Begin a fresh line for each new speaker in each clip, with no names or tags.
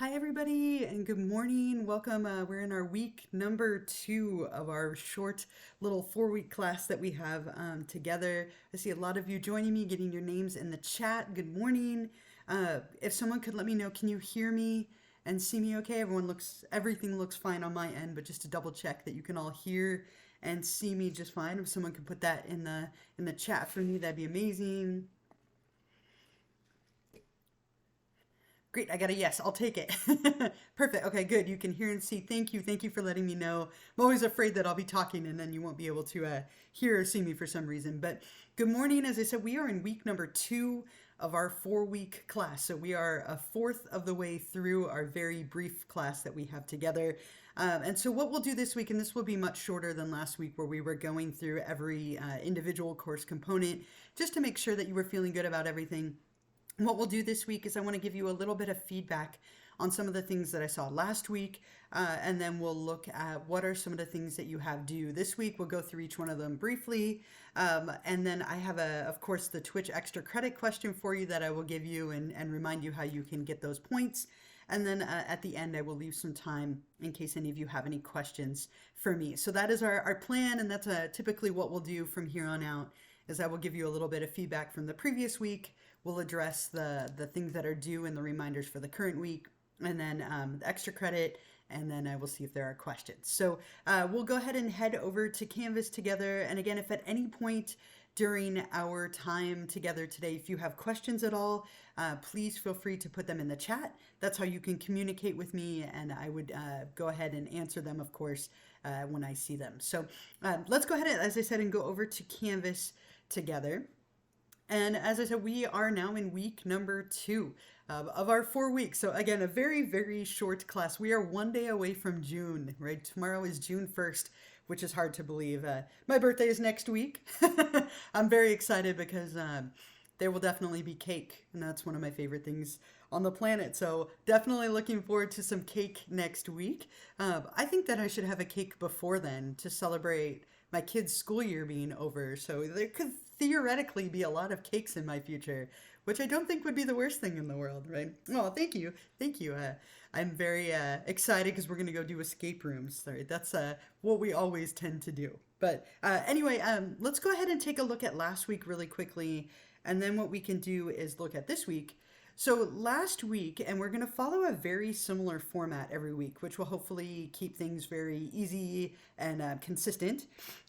Hi, everybody, and good morning. Welcome. We're in our week number 2 of our short little 4-week class that we have together. I see a lot of you joining me, getting your names in the chat. Good morning. If someone could let me know, can you hear me and see me okay? Everything looks fine on my end, but just to double check that you can all hear and see me just fine. If someone could put that in the chat for me, that'd be amazing. Great, I got a yes. I'll take it. Perfect. Okay, good. You can hear and see. Thank you. Thank you for letting me know. I'm always afraid that I'll be talking and then you won't be able to hear or see me for some reason. But good morning. As I said, we are in week number 2 of our 4-week class. So we are a fourth of the way through our very brief class that we have together. And so what we'll do this week, and this will be much shorter than last week where we were going through every individual course component just to make sure that you were feeling good about everything. What we'll do this week is I want to give you a little bit of feedback on some of the things that I saw last week, and then we'll look at what are some of the things that you have due this week. We'll go through each one of them briefly, and then I have, of course, the Twitch extra credit question for you that I will give you and remind you how you can get those points. And then at the end, I will leave some time in case any of you have any questions for me. So that is our plan, and that's typically what we'll do from here on out, is I will give you a little bit of feedback from the previous week. We'll address the things that are due and the reminders for the current week, and then the extra credit, and then I will see if there are questions. So we'll go ahead and head over to Canvas together. And again, if at any point during our time together today, if you have questions at all, please feel free to put them in the chat. That's how you can communicate with me, and I would go ahead and answer them, of course, when I see them. So let's go ahead, as I said, and go over to Canvas together. And as I said, we are now in week number 2 of our 4 weeks. So again, a very, very short class. We are one day away from June, right? Tomorrow is June 1st, which is hard to believe. My birthday is next week. I'm very excited because there will definitely be cake, and that's one of my favorite things on the planet. So definitely looking forward to some cake next week. I think that I should have a cake before then to celebrate my kids' school year being over. So there could theoretically be a lot of cakes in my future, which I don't think would be the worst thing in the world, right? Oh, thank you. Thank you. I'm very excited because we're going to go do escape rooms. Right? That's what we always tend to do. But anyway, let's go ahead and take a look at last week really quickly. And then what we can do is look at this week. So last week, and we're going to follow a very similar format every week, which will hopefully keep things very easy and consistent.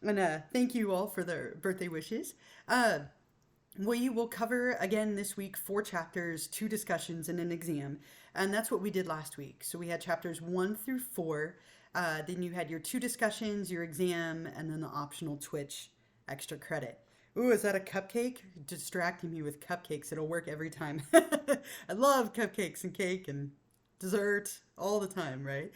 And thank you all for the birthday wishes. We will cover again this week 4 chapters, 2 discussions, and an exam. And that's what we did last week. So we had chapters 1 through 4. Then you had your 2 discussions, your exam, and then the optional Twitch extra credit. Ooh, is that a cupcake? Distracting me with cupcakes. It'll work every time. I love cupcakes and cake and dessert all the time, right?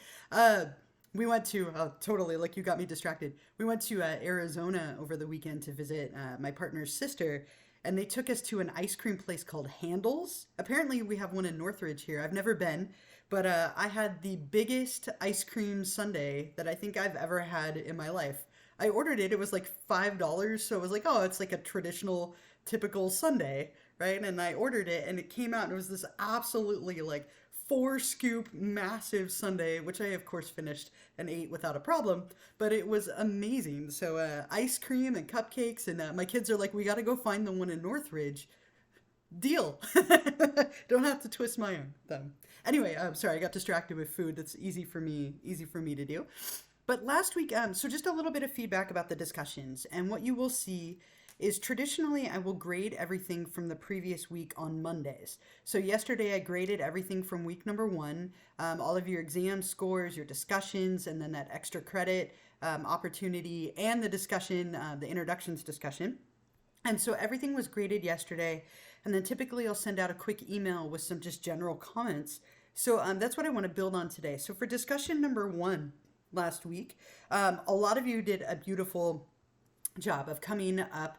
We went to, totally, like you got me distracted. We went to Arizona over the weekend to visit my partner's sister, and they took us to an ice cream place called Handles. Apparently, we have one in Northridge here. I've never been, but I had the biggest ice cream sundae that I think I've ever had in my life. I ordered it. It was like $5, so it was like, oh, it's like a traditional, typical sundae, right? And I ordered it, and it came out, and it was this absolutely like 4-scoop massive sundae, which I of course finished and ate without a problem. But it was amazing. So ice cream and cupcakes, and my kids are like, we got to go find the one in Northridge. Deal. Don't have to twist my own thumb. Anyway, I'm sorry, I got distracted with food. That's easy for me to do. But last week, so just a little bit of feedback about the discussions. And what you will see is traditionally I will grade everything from the previous week on Mondays. So yesterday I graded everything from week number 1, all of your exam scores, your discussions, and then that extra credit opportunity and the discussion, the introductions discussion. And so everything was graded yesterday. And then typically I'll send out a quick email with some just general comments. So that's what I want to build on today. So for discussion number 1, last week. A lot of you did a beautiful job of coming up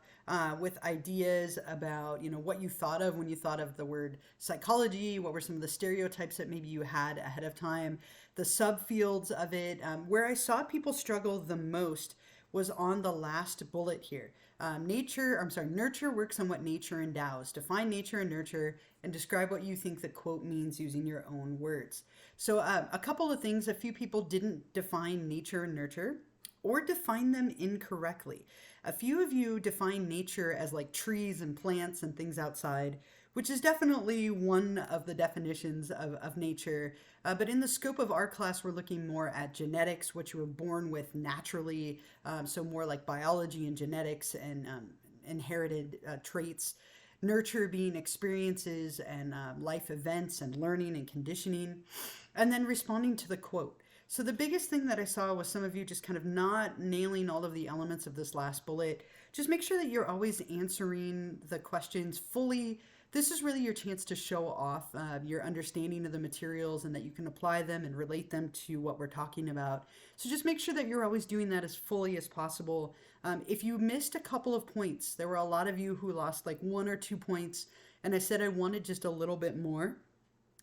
with ideas about, what you thought of when you thought of the word psychology, what were some of the stereotypes that maybe you had ahead of time, the subfields of it. Where I saw people struggle the most was on the last bullet here. Nurture works on what nature endows. Define nature and nurture and describe what you think the quote means using your own words. So a couple of things, a few people didn't define nature and nurture or define them incorrectly. A few of you define nature as like trees and plants and things outside, which is definitely one of the definitions of nature. But in the scope of our class, we're looking more at genetics, which you were born with naturally, so more like biology and genetics and inherited traits. Nurture being experiences and life events and learning and conditioning. And then responding to the quote. So the biggest thing that I saw was some of you just kind of not nailing all of the elements of this last bullet. Just make sure that you're always answering the questions fully. This is really your chance to show off your understanding of the materials and that you can apply them and relate them to what we're talking about. So just make sure that you're always doing that as fully as possible. If you missed a couple of points, there were a lot of you who lost like 1 or 2 points, and I said I wanted just a little bit more.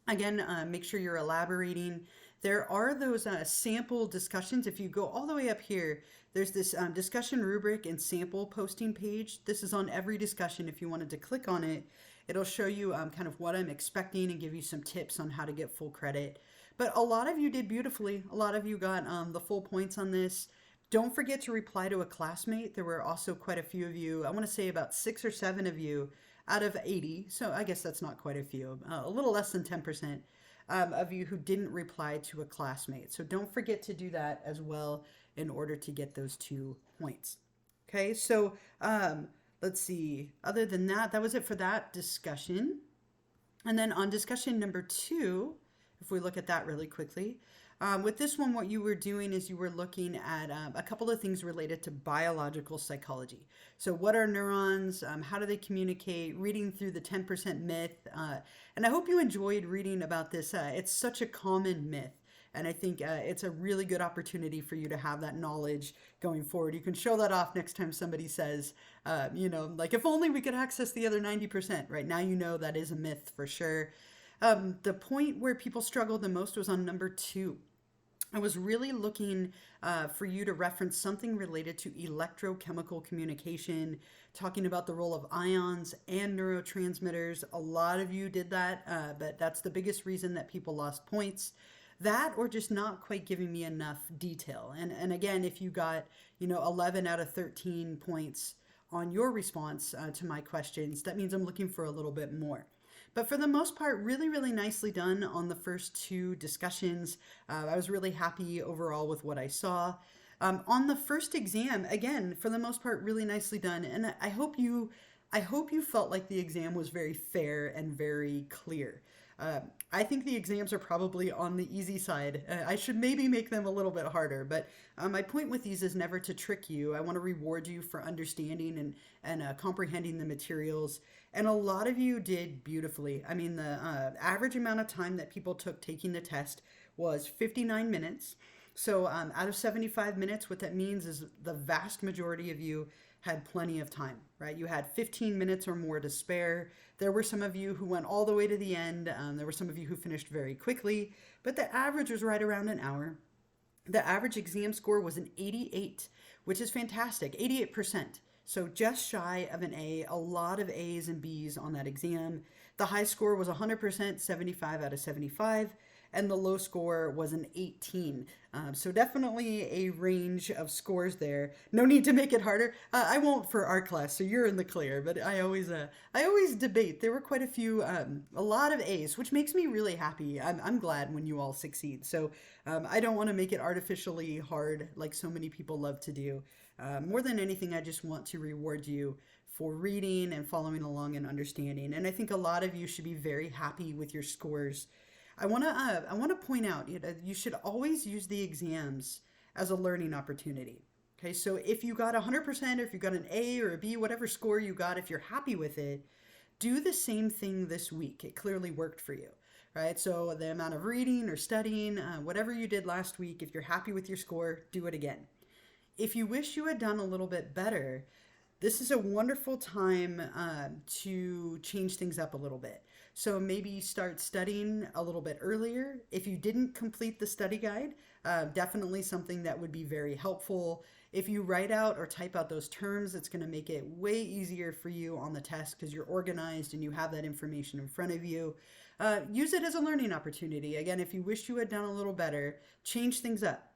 Again, make sure you're elaborating. There are those sample discussions. If you go all the way up here, there's this discussion rubric and sample posting page. This is on every discussion. If you wanted to click on it, it'll show you kind of what I'm expecting and give you some tips on how to get full credit. But a lot of you did beautifully. A lot of you got the full points on this. Don't forget to reply to a classmate. There were also quite a few of you. I want to say about 6 or 7 of you out of 80. So I guess that's not quite a few. A little less than 10%. Of you who didn't reply to a classmate. So don't forget to do that as well in order to get those 2 points. Okay, so let's see. Other than that, that was it for that discussion. And then on discussion number 2, if we look at that really quickly, with this one, what you were doing is you were looking at a couple of things related to biological psychology. So what are neurons? How do they communicate? Reading through the 10% myth. And I hope you enjoyed reading about this. It's such a common myth. And I think it's a really good opportunity for you to have that knowledge going forward. You can show that off next time somebody says, like if only we could access the other 90%. Right now, you know that is a myth for sure. The point where people struggled the most was on number 2. I was really looking for you to reference something related to electrochemical communication, talking about the role of ions and neurotransmitters. A lot of you did that, but that's the biggest reason that people lost points. That or just not quite giving me enough detail. And again, if you got 11 out of 13 points on your response to my questions, that means I'm looking for a little bit more. But for the most part, really, really nicely done on the first 2 discussions. I was really happy overall with what I saw. On the first exam, again, for the most part, really nicely done. And I hope you felt like the exam was very fair and very clear. I think the exams are probably on the easy side. I should maybe make them a little bit harder, but my point with these is never to trick you. I want to reward you for understanding and comprehending the materials. And a lot of you did beautifully. I mean, the average amount of time that people took taking the test was 59 minutes. So out of 75 minutes, what that means is the vast majority of you had plenty of time, right? You had 15 minutes or more to spare. There were some of you who went all the way to the end. There were some of you who finished very quickly, but the average was right around an hour. The average exam score was an 88, which is fantastic, 88%. So just shy of an A, a lot of A's and B's on that exam. The high score was 100%, 75 out of 75. And the low score was an 18. So definitely a range of scores there. No need to make it harder. I won't for our class, so you're in the clear. But I always debate. There were quite a few, a lot of A's, which makes me really happy. I'm glad when you all succeed. So I don't want to make it artificially hard like so many people love to do. More than anything, I just want to reward you for reading and following along and understanding. And I think a lot of you should be very happy with your scores. I want to point out, you should always use the exams as a learning opportunity. Okay, so if you got 100% or if you got an A or a B, whatever score you got, if you're happy with it, do the same thing this week. It clearly worked for you, right? So the amount of reading or studying, whatever you did last week, if you're happy with your score, do it again. If you wish you had done a little bit better, this is a wonderful time to change things up a little bit. So maybe start studying a little bit earlier. If you didn't complete the study guide, definitely something that would be very helpful. If you write out or type out those terms, it's going to make it way easier for you on the test because you're organized and you have that information in front of you. Use it as a learning opportunity. Again, if you wish you had done a little better, change things up.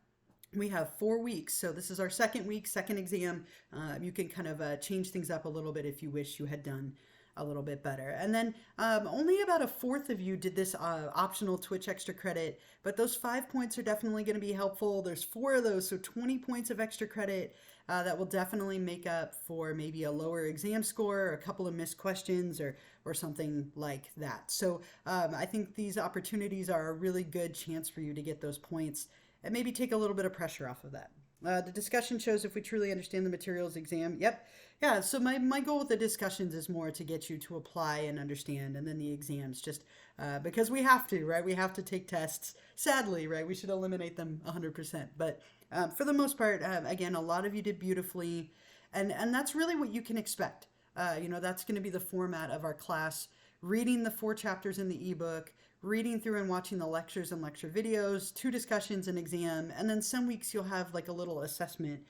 We have 4 weeks, so this is our second week, second exam. You can kind of change things up a little bit if you wish you had done a little bit better. And then only about a fourth of you did this optional Twitch extra credit, but those 5 points are definitely going to be helpful. There's 4 of those, so 20 points of extra credit that will definitely make up for maybe a lower exam score or a couple of missed questions or something like that. So I think these opportunities are a really good chance for you to get those points and maybe take a little bit of pressure off of that. The discussion shows if we truly understand the materials exam. Yep. Yeah, so my goal with the discussions is more to get you to apply and understand, and then the exams just because we have to, right? We have to take tests. Sadly, right? We should eliminate them 100%. But for the most part, again, a lot of you did beautifully, and that's really what you can expect. That's going to be the format of our class, reading the 4 chapters in the ebook, reading through and watching the lectures and lecture videos, 2 discussions, an exam, and then some weeks you'll have like a little assessment,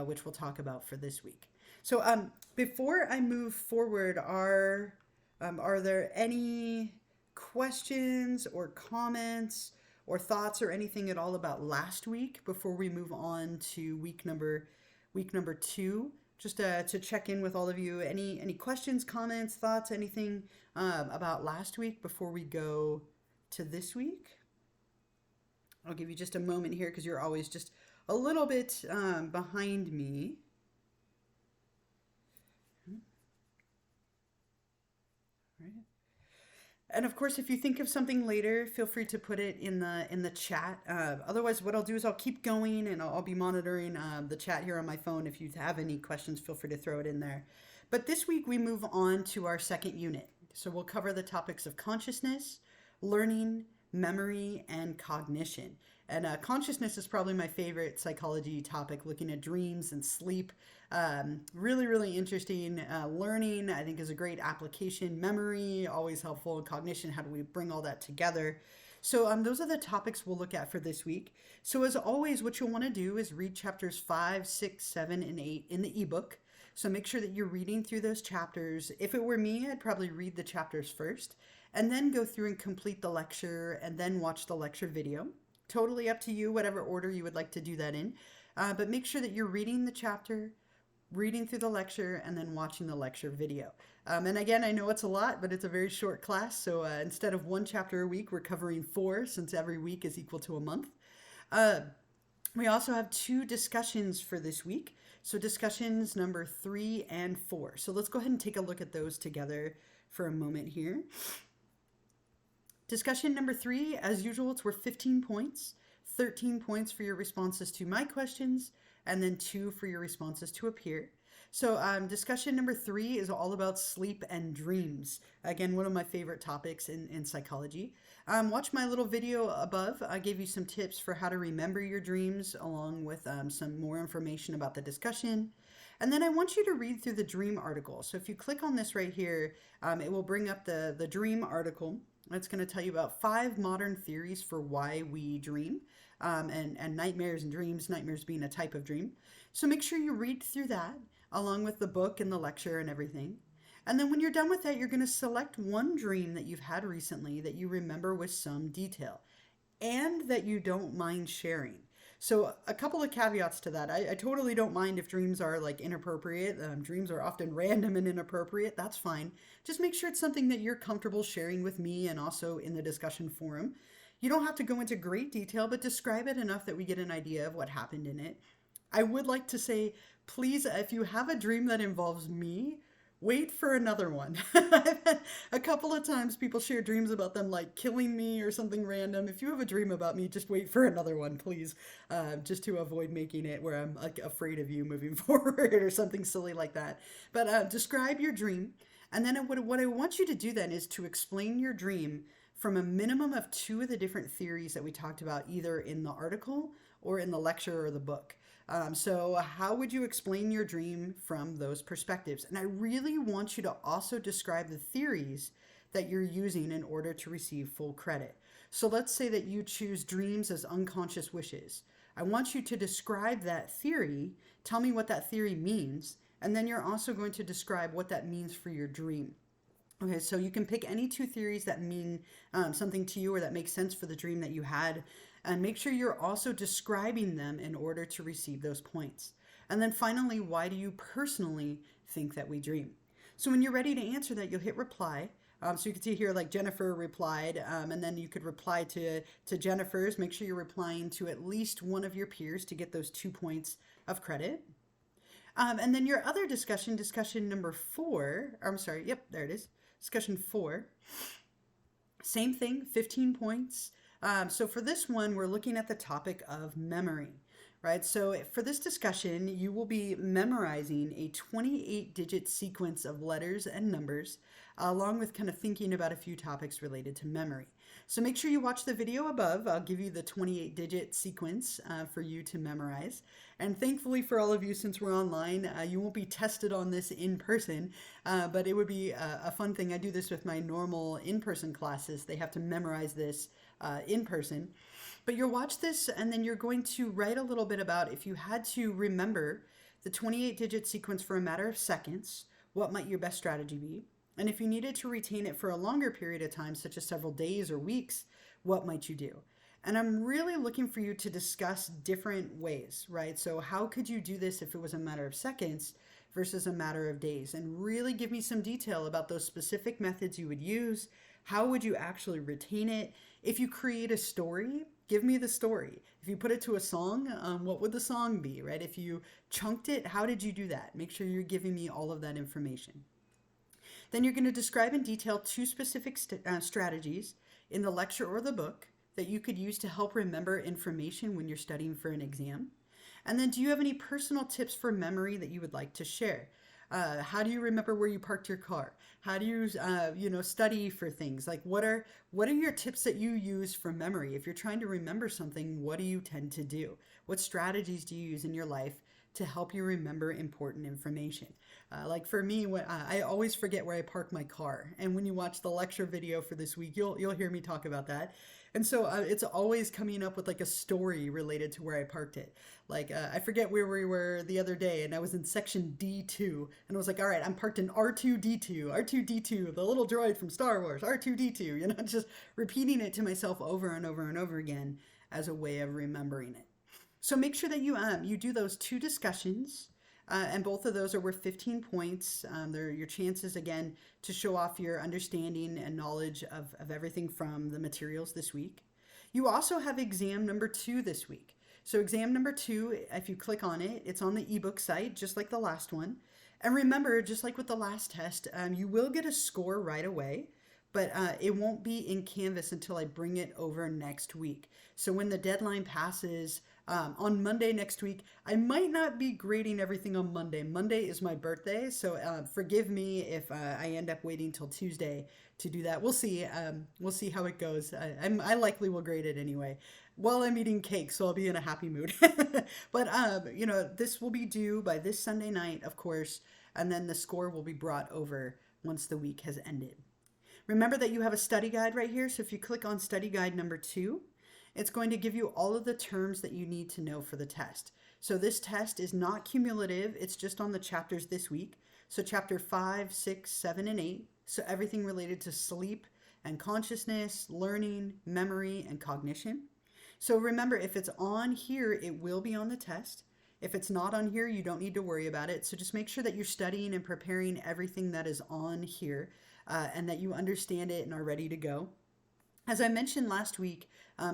which we'll talk about for this week. So before I move forward, are there any questions or comments or thoughts or anything at all about last week before we move on to week number 2? Just to check in with all of you. Any questions, comments, thoughts, anything about last week before we go to this week? I'll give you just a moment here because you're always just a little bit behind me. Right. And of course, if you think of something later, feel free to put it in the chat. Otherwise, what I'll do is I'll keep going and I'll be monitoring the chat here on my phone. If you have any questions, feel free to throw it in there. But this week we move on to our second unit. So we'll cover the topics of consciousness, learning, memory, and cognition. And consciousness is probably my favorite psychology topic, looking at dreams and sleep. Really, really interesting. Learning, I think, is a great application. Memory, always helpful. Cognition, how do we bring all that together? So those are the topics we'll look at for this week. So as always, what you'll want to do is read chapters 5, 6, 7, and 8 in the ebook. So make sure that you're reading through those chapters. If it were me, I'd probably read the chapters first and then go through and complete the lecture and then watch the lecture video. Totally up to you, whatever order you would like to do that in. But make sure that you're reading the chapter, reading through the lecture, and then watching the lecture video. And again, I know it's a lot, but it's a very short class. So instead of 1 chapter a week, we're covering 4 since every week is equal to a month. We also have 2 discussions for this week. So discussions number 3 and 4. So let's go ahead and take a look at those together for a moment here. Discussion number 3, as usual, it's worth 15 points, 13 points for your responses to my questions, and then 2 for your responses to a peer. So discussion number 3 is all about sleep and dreams. Again, one of my favorite topics in psychology. Watch my little video above. I gave you some tips for how to remember your dreams, along with some more information about the discussion. And then I want you to read through the dream article. So if you click on this right here, it will bring up the dream article. It's going to tell you about 5 modern theories for why we dream, and nightmares and dreams, nightmares being a type of dream. So make sure you read through that along with the book and the lecture and everything. And then when you're done with that, you're going to select one dream that you've had recently that you remember with some detail and that you don't mind sharing. So a couple of caveats to that. I totally don't mind if dreams are like inappropriate. Dreams are often random and inappropriate. That's fine. Just make sure it's something that you're comfortable sharing with me and also in the discussion forum. You don't have to go into great detail, but describe it enough that we get an idea of what happened in it. I would like to say, please, if you have a dream that involves me, wait for another one. I've had a couple of times people share dreams about them like killing me or something random. If you have a dream about me, just wait for another one, please, just to avoid making it where I'm like afraid of you moving forward or something silly like that. But describe your dream. And then what I want you to do then is to explain your dream from a minimum of 2 of the different theories that we talked about, either in the article or in the lecture or the book. So how would you explain your dream from those perspectives? And I really want you to also describe the theories that you're using in order to receive full credit. So let's say that you choose dreams as unconscious wishes. I want you to describe that theory, tell me what that theory means, and then you're also going to describe what that means for your dream. Okay, so you can pick any two theories that mean something to you or that make sense for the dream that you had, and make sure you're also describing them in order to receive those points. And then finally, why do you personally think that we dream? So when you're ready to answer that, you'll hit reply. So you can see here, like Jennifer replied, and then you could reply to Jennifer's. Make sure you're replying to at least one of your peers to get those 2 points of credit. And then your other discussion number 4, I'm sorry, yep, there it is. Discussion 4, same thing, 15 points. So for this one, we're looking at the topic of memory, right? So for this discussion, you will be memorizing a 28-digit sequence of letters and numbers, along with kind of thinking about a few topics related to memory. So make sure you watch the video above. I'll give you the 28-digit sequence for you to memorize. And thankfully for all of you, since we're online, you won't be tested on this in person, but it would be a fun thing. I do this with my normal in-person classes. They have to memorize this in person. But you'll watch this and then you're going to write a little bit about if you had to remember the 28-digit sequence for a matter of seconds, what might your best strategy be? And if you needed to retain it for a longer period of time, such as several days or weeks, what might you do? And I'm really looking for you to discuss different ways, right? So how could you do this if it was a matter of seconds versus a matter of days? And really give me some detail about those specific methods you would use. How would you actually retain it? If you create a story, give me the story. If you put it to a song, what would the song be, right? If you chunked it, how did you do that? Make sure you're giving me all of that information. Then you're going to describe in detail 2 specific strategies in the lecture or the book that you could use to help remember information when you're studying for an exam. And then do you have any personal tips for memory that you would like to share? How do you remember where you parked your car? How do you, study for things? Like what are your tips that you use for memory? If you're trying to remember something, what do you tend to do? What strategies do you use in your life to help you remember important information? Like for me, I always forget where I park my car. And when you watch the lecture video for this week, you'll hear me talk about that. And so it's always coming up with like a story related to where I parked it. Like I forget where we were the other day and I was in section D2 and I was like, all right, I'm parked in R2D2, the little droid from Star Wars, R2D2, just repeating it to myself over and over and over again as a way of remembering it. So make sure that you do those 2 discussions, and both of those are worth 15 points. They're your chances, again, to show off your understanding and knowledge of everything from the materials this week. You also have exam number 2 this week. So exam number 2, if you click on it, it's on the ebook site, just like the last one. And remember, just like with the last test, you will get a score right away, but it won't be in Canvas until I bring it over next week. So when the deadline passes, on Monday next week, I might not be grading everything on Monday. Monday is my birthday, so forgive me if I end up waiting till Tuesday to do that. We'll see. We'll see how it goes. I likely will grade it anyway. While I'm eating cake, so I'll be in a happy mood. But this will be due by this Sunday night, of course, and then the score will be brought over once the week has ended. Remember that you have a study guide right here, so if you click on study guide number 2, it's going to give you all of the terms that you need to know for the test. So this test is not cumulative, it's just on the chapters this week. So chapter 5, 6, 7, and 8. So everything related to sleep and consciousness, learning, memory, and cognition. So remember, if it's on here, it will be on the test. If it's not on here, you don't need to worry about it. So just make sure that you're studying and preparing everything that is on here and that you understand it and are ready to go. As I mentioned last week,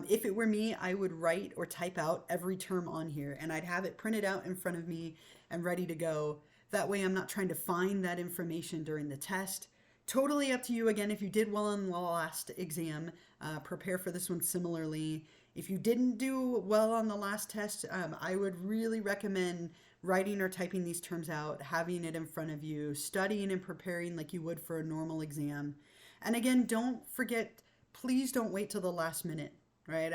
if it were me, I would write or type out every term on here and I'd have it printed out in front of me and ready to go. That way I'm not trying to find that information during the test. Totally up to you. Again, if you did well on the last exam, prepare for this one similarly. If you didn't do well on the last test, I would really recommend writing or typing these terms out, having it in front of you, studying and preparing like you would for a normal exam. And again, don't forget, please don't wait till the last minute, right?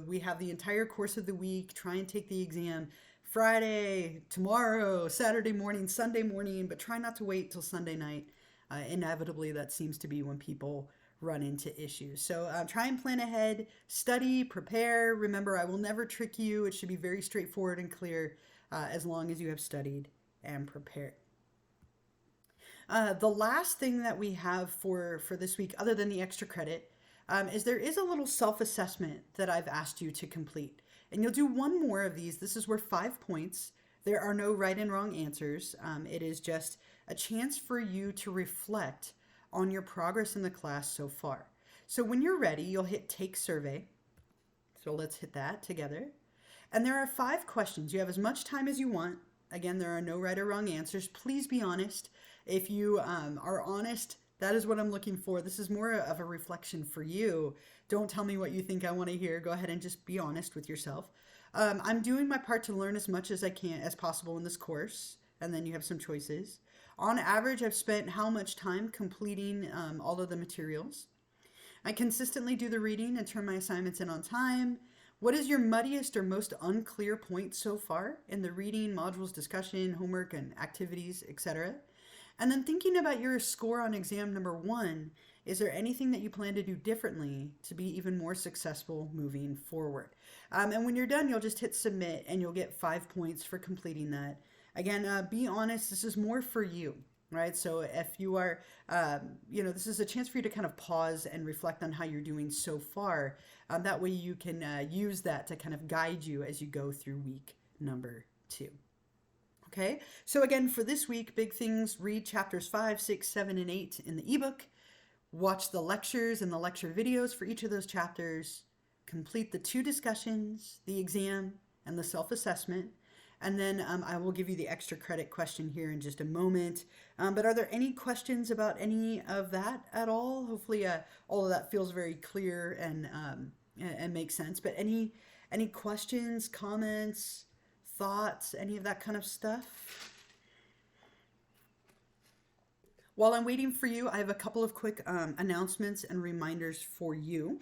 We have the entire course of the week. Try and take the exam Friday, tomorrow, Saturday morning, Sunday morning, but try not to wait till Sunday night. Inevitably, that seems to be when people run into issues. So try and plan ahead, study, prepare. Remember, I will never trick you. It should be very straightforward and clear as long as you have studied and prepared. The last thing that we have for this week, other than the extra credit, is there is a little self-assessment that I've asked you to complete. And you'll do one more of these. This is worth 5 points. There are no right and wrong answers. It is just a chance for you to reflect on your progress in the class so far. So when you're ready, you'll hit Take Survey. So let's hit that together. And there are 5 questions. You have as much time as you want. Again, there are no right or wrong answers. Please be honest. If you are honest, that is what I'm looking for. This is more of a reflection for you. Don't tell me what you think I want to hear. Go ahead and just be honest with yourself. I'm doing my part to learn as much as I can as possible in this course. And then you have some choices. On average, I've spent how much time completing all of the materials. I consistently do the reading and turn my assignments in on time. What is your muddiest or most unclear point so far in the reading, modules, discussion, homework, and activities, etc.? And then thinking about your score on exam number 1, is there anything that you plan to do differently to be even more successful moving forward? And when you're done, you'll just hit submit and you'll get 5 points for completing that. Again, be honest, this is more for you, right? So if you are, this is a chance for you to kind of pause and reflect on how you're doing so far. That way you can use that to kind of guide you as you go through week number 2. Okay, so again, for this week, big things: read chapters 5, 6, 7, and 8 in the ebook, watch the lectures and the lecture videos for each of those chapters, complete the 2 discussions, the exam, and the self-assessment, and then I will give you the extra credit question here in just a moment. But are there any questions about any of that at all? Hopefully all of that feels very clear and makes sense. But any questions, comments, thoughts, any of that kind of stuff? While I'm waiting for you, I have a couple of quick announcements and reminders for you.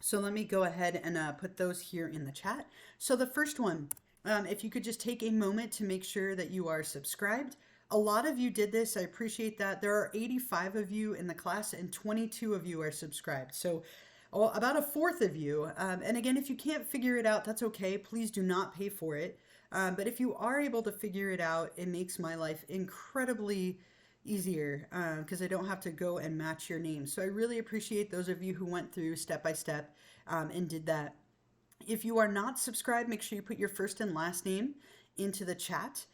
So let me go ahead and put those here in the chat. So the first one, if you could just take a moment to make sure that you are subscribed. A lot of you did this. I appreciate that. There are 85 of you in the class and 22 of you are subscribed. So about a fourth of you. And again, if you can't figure it out, that's okay. Please do not pay for it. But if you are able to figure it out, it makes my life incredibly easier because I don't have to go and match your name. So I really appreciate those of you who went through step by step and did that. If you are not subscribed, make sure you put your first and last name into the chat.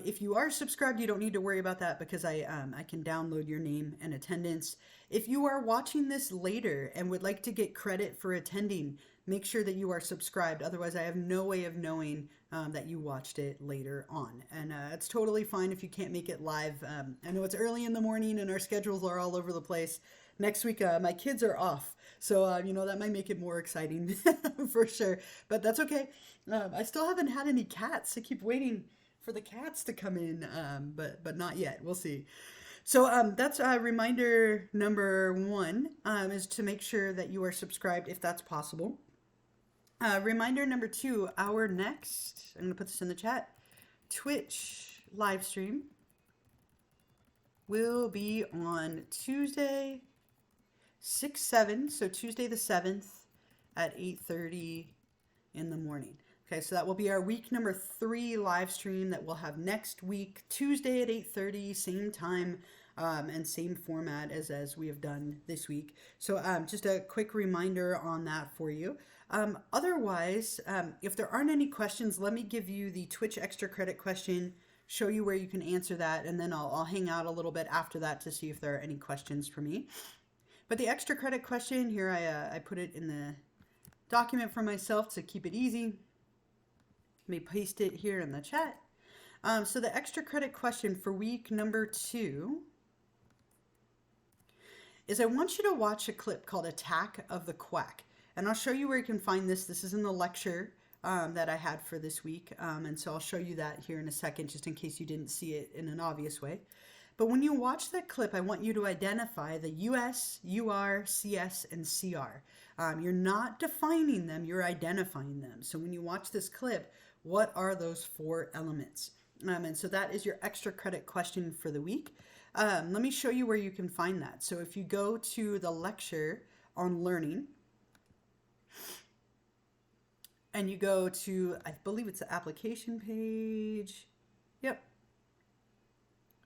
If you are subscribed, you don't need to worry about that because I can download your name and attendance. If you are watching this later and would like to get credit for attending, make sure that you are subscribed. Otherwise, I have no way of knowing that you watched it later on. And it's totally fine if you can't make it live. I know it's early in the morning and our schedules are all over the place. Next week, my kids are off. So, that might make it more exciting for sure. But that's okay. I still haven't had any cats. I keep waiting for the cats to come in, but not yet. We'll see. So that's reminder number 1 is to make sure that you are subscribed if that's possible. Reminder number 2, our next, I'm going to put this in the chat, Twitch live stream will be on Tuesday, 6/7, so Tuesday the 7th at 8:30 in the morning. Okay, so that will be our week number 3 live stream that we'll have next week, Tuesday at 8:30, same time and same format as we have done this week. So just a quick reminder on that for you. Otherwise, if there aren't any questions, let me give you the Twitch extra credit question, show you where you can answer that, and then I'll hang out a little bit after that to see if there are any questions for me. But the extra credit question, here I put it in the document for myself to keep it easy. Let me paste it here in the chat. So the extra credit question for week number 2 is I want you to watch a clip called Attack of the Quack. And I'll show you where you can find this. This is in the lecture that I had for this week. And so I'll show you that here in a second, just in case you didn't see it in an obvious way. But when you watch that clip, I want you to identify the US, UR, CS, and CR. You're not defining them, you're identifying them. So when you watch this clip, what are those 4 elements? And so that is your extra credit question for the week. let me show you where you can find that. So if you go to the lecture on learning and you go to, I believe it's the application page. Yep.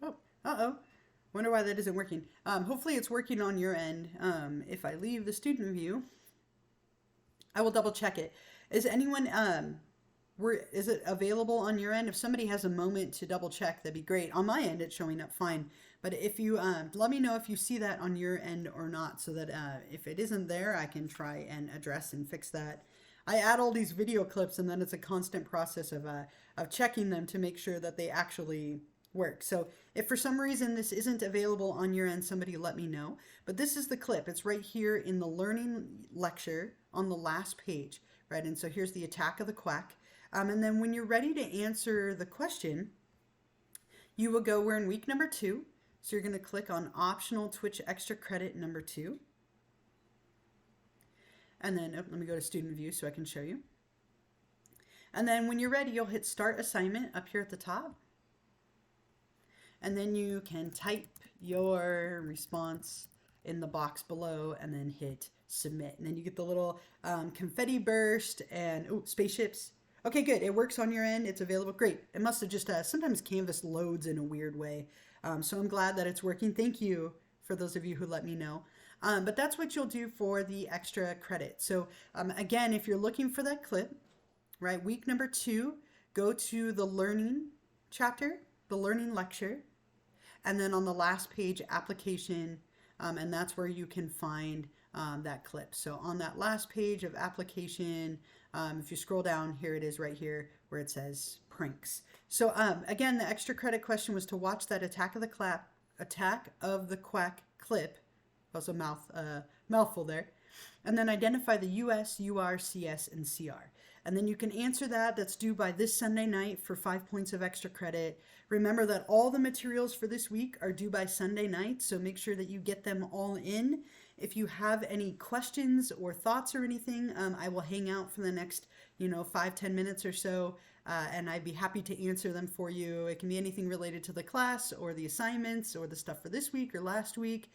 Oh, uh-oh. Wonder why that isn't working. Hopefully it's working on your end. If I leave the student view, I will double check it. Is anyone is it available on your end? If somebody has a moment to double check, that'd be great. On my end, it's showing up fine. But if you let me know if you see that on your end or not, so that if it isn't there, I can try and address and fix that. I add all these video clips, and then it's a constant process of checking them to make sure that they actually work. So if for some reason this isn't available on your end, somebody let me know. But this is the clip. It's right here in the learning lecture on the last page, right? And so here's the attack of the quack. And then when you're ready to answer the question, you will go, we're in week number 2. So you're going to click on optional Twitch extra credit number 2. And then, let me go to student view so I can show you. And then when you're ready, you'll hit start assignment up here at the top. And then you can type your response in the box below and then hit submit. And then you get the little confetti burst and spaceships. Okay, good. It works on your end. It's available. Great. It must have just, sometimes Canvas loads in a weird way. So I'm glad that it's working. Thank you for those of you who let me know. But that's what you'll do for the extra credit. So again, if you're looking for that clip, right, week number 2, go to the learning chapter, the learning lecture, and then on the last page, application, and that's where you can find that clip. So on that last page of application, if you scroll down, here it is right here where it says pranks. So again, the extra credit question was to watch that attack of the quack clip. That was a mouthful there. And then identify the US, UR, CS, and CR. And then you can answer that. That's due by this Sunday night for 5 points of extra credit. Remember that all the materials for this week are due by Sunday night, so make sure that you get them all in. If you have any questions or thoughts or anything, I will hang out for the next, 5-10 minutes or so, and I'd be happy to answer them for you. It can be anything related to the class or the assignments or the stuff for this week or last week.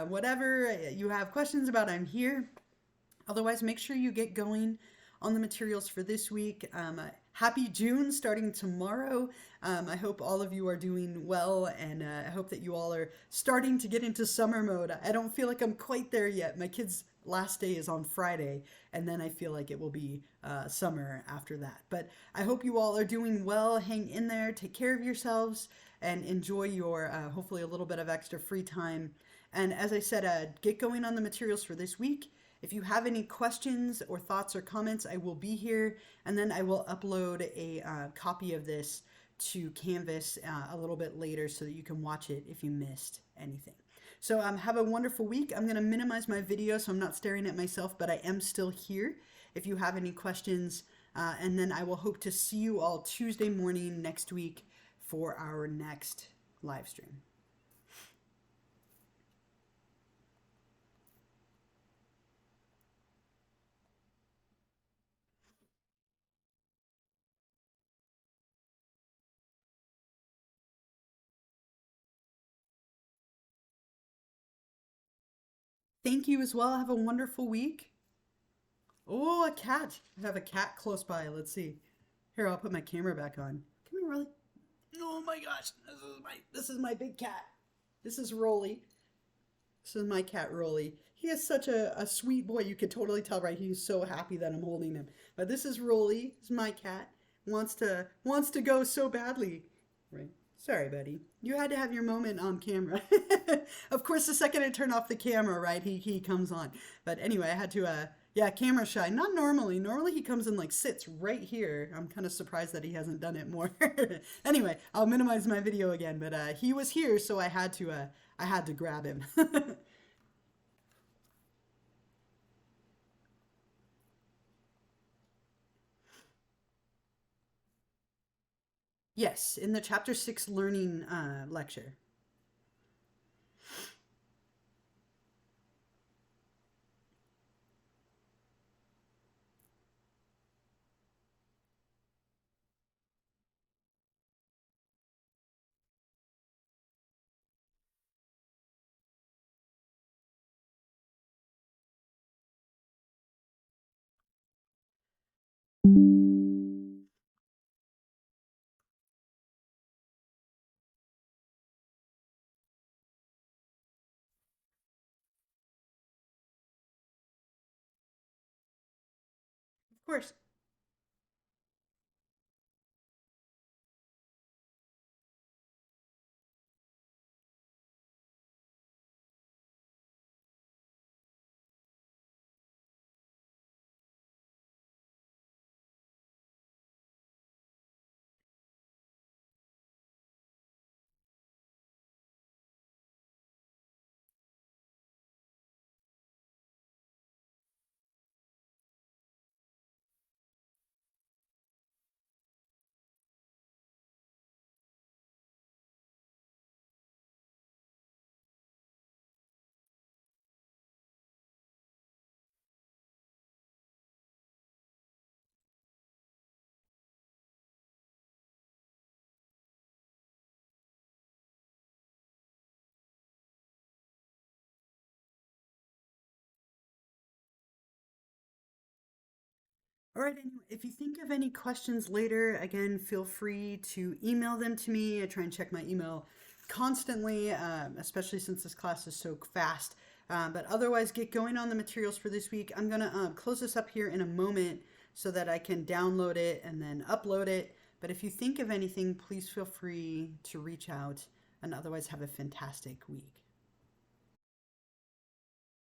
Whatever you have questions about, I'm here. Otherwise, make sure you get going on the materials for this week. Happy June starting tomorrow. I hope all of you are doing well, and I hope that you all are starting to get into summer mode. I don't feel like I'm quite there yet. My kid's last day is on Friday, and then I feel like it will be summer after that. But I hope you all are doing well. Hang in there, take care of yourselves, and enjoy your hopefully a little bit of extra free time. And as I said, get going on the materials for this week. If you have any questions or thoughts or comments, I will be here, and then I will upload a copy of this to Canvas a little bit later so that you can watch it if you missed anything. So have a wonderful week. I'm going to minimize my video so I'm not staring at myself, but I am still here if you have any questions. And then I will hope to see you all Tuesday morning next week for our next live stream. Thank you as well. Have a wonderful week. Oh, a cat. I have a cat close by. Let's see. Here, I'll put my camera back on. Come here, Rolly. Oh my gosh. This is my big cat. This is Rolly. This is my cat, Rolly. He is such a sweet boy. You could totally tell, right? He's so happy that I'm holding him. But this is Rolly. This is my cat. Wants to go so badly. Right. Sorry, buddy. You had to have your moment on camera. Of course, the second I turn off the camera, right, he comes on. But anyway, I had to, yeah, camera shy. Not normally. Normally he comes and like sits right here. I'm kind of surprised that he hasn't done it more. Anyway, I'll minimize my video again. But he was here, so I had to grab him. Yes, in the chapter 6 learning lecture. course. All right, anyway, if you think of any questions later, again, feel free to email them to me. I try and check my email constantly, especially since this class is so fast. But otherwise, get going on the materials for this week. I'm going to close this up here in a moment so that I can download it and then upload it. But if you think of anything, please feel free to reach out. And otherwise, have a fantastic week.